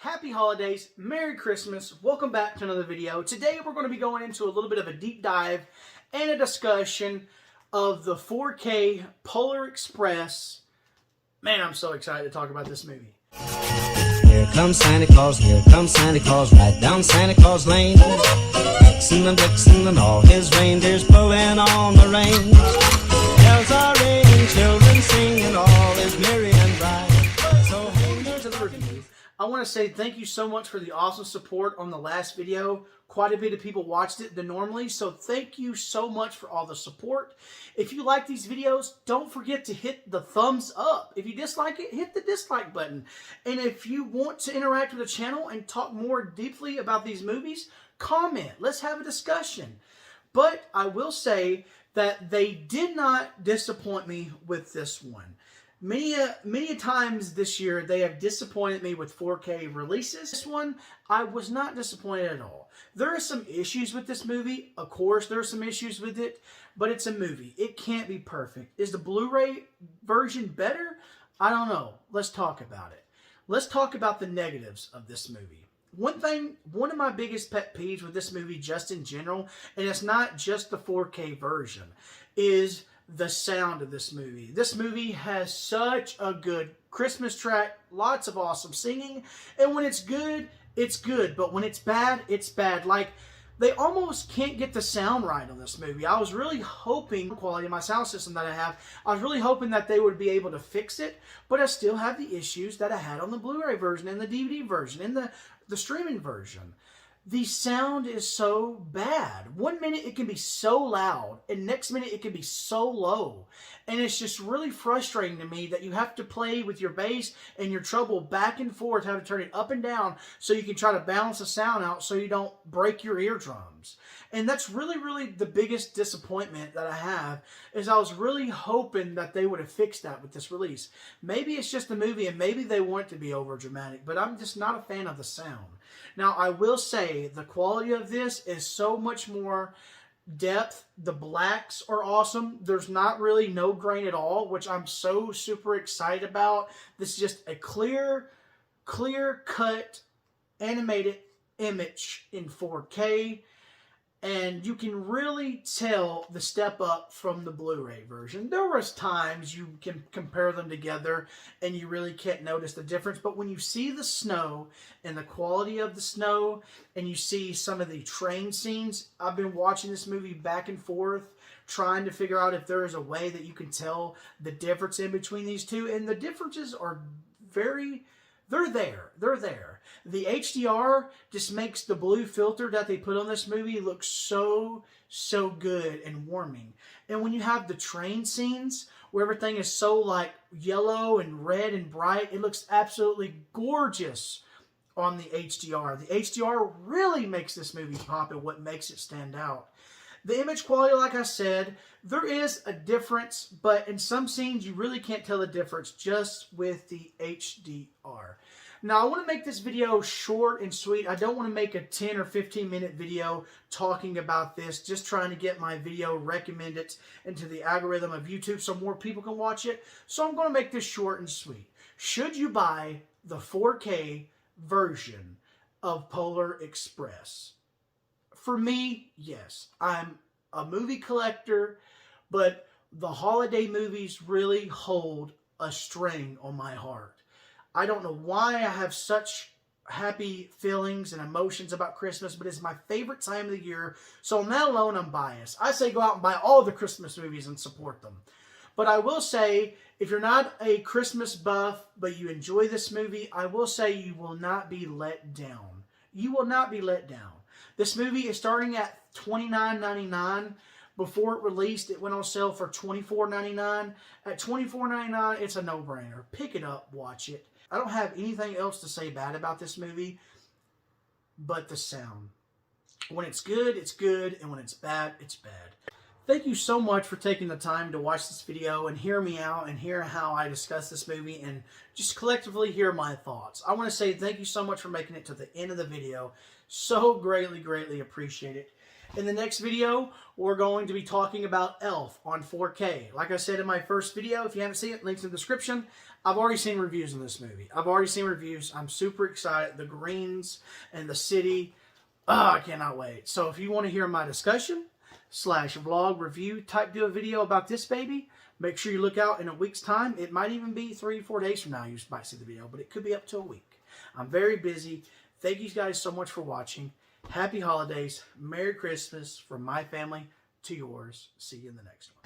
Happy holidays, Merry Christmas, welcome back to another video. Today we're going to be going into a little bit of a deep dive and a discussion of the 4K Polar Express. Man, I'm so excited to talk about this movie. Here comes Santa Claus, right down Santa Claus Lane. Vixen and all his reindeers pulling on the reins. Bells are ringing, children singing, all is merry and bright. So To the review, I want to say thank you so much for the awesome support on the last video. Quite a bit of people watched it than normally, so thank you so much for all the support. If you like these videos, don't forget to hit the thumbs up. If you dislike it, hit the dislike button. And if you want to interact with the channel and talk more deeply about these movies, comment. Let's have a discussion. But I will say that they did not disappoint me with this one. Many times this year, they have disappointed me with 4K releases. This one, I was not disappointed at all. There are some issues with this movie. Of course, there are some issues with it, but it's a movie. It can't be perfect. Is the Blu-ray version better? I don't know. Let's talk about it. Let's talk about the negatives of this movie. One of my biggest pet peeves with this movie, just in general, and it's not just the 4K version, is the sound of this movie. This movie has such a good Christmas track, lots of awesome singing, and when it's good, it's good, but when it's bad, it's bad. Like, they almost can't get the sound right on this movie. I was really hoping, quality of my sound system that I have, I was really hoping that they would be able to fix it, but I still have the issues that I had on the Blu-ray version and the DVD version and the streaming version. The sound is so bad. 1 minute it can be so loud, and next minute it can be so low. And it's just really frustrating to me that you have to play with your bass and your treble back and forth, have to turn it up and down so you can try to balance the sound out so you don't break your eardrums. And that's really the biggest disappointment that I have, is I was really hoping that they would have fixed that with this release. Maybe it's just the movie and maybe they want it to be over dramatic, but I'm just not a fan of the sound. Now, I will say the quality of this is so much more depth. The blacks are awesome. There's not really no grain at all, which I'm so super excited about. This is just a clear cut animated image in 4K. And you can really tell the step up from the Blu-ray version. There was times you can compare them together and you really can't notice the difference. But when you see the snow and the quality of the snow and you see some of the train scenes, I've been watching this movie back and forth trying to figure out if there is a way that you can tell the difference in between these two. And the differences are they're there. The HDR just makes the blue filter that they put on this movie look so good and warming. And when you have the train scenes where everything is so like yellow and red and bright, it looks absolutely gorgeous on the HDR. The HDR really makes this movie pop and what makes it stand out. The image quality, like I said, there is a difference, but in some scenes you really can't tell the difference just with the HDR. Now, I want to make this video short and sweet. I don't want to make a 10 or 15 minute video talking about this, just trying to get my video recommended into the algorithm of YouTube so more people can watch it. So I'm going to make this short and sweet. Should you buy the 4K version of Polar Express? For me, yes. I'm a movie collector, but the holiday movies really hold a string on my heart. I don't know why I have such happy feelings and emotions about Christmas, but it's my favorite time of the year, so on that alone, I'm biased. I say go out and buy all the Christmas movies and support them. But I will say, if you're not a Christmas buff, but you enjoy this movie, I will say you will not be let down. You will not be let down. This movie is starting at $29.99. Before it released, it went on sale for $24.99. At $24.99, it's a no-brainer. Pick it up, watch it. I don't have anything else to say bad about this movie but the sound. When it's good, and when it's bad, it's bad. Thank you so much for taking the time to watch this video and hear me out and hear how I discuss this movie and just collectively hear my thoughts. I want to say thank you so much for making it to the end of the video. So greatly appreciate it. In the next video, we're going to be talking about Elf on 4K. Like I said in my first video, if you haven't seen it, links in the description. I've already seen reviews on this movie. I'm super excited. The greens and the city. I cannot wait. So if you want to hear my discussion / vlog review type deal video about this baby, make sure you look out in a week's time. It might even be 3-4 days from now you might see the video, but it could be up to a week. I'm very busy. Thank you guys so much for watching. Happy holidays. Merry Christmas from my family to yours. See you in the next one.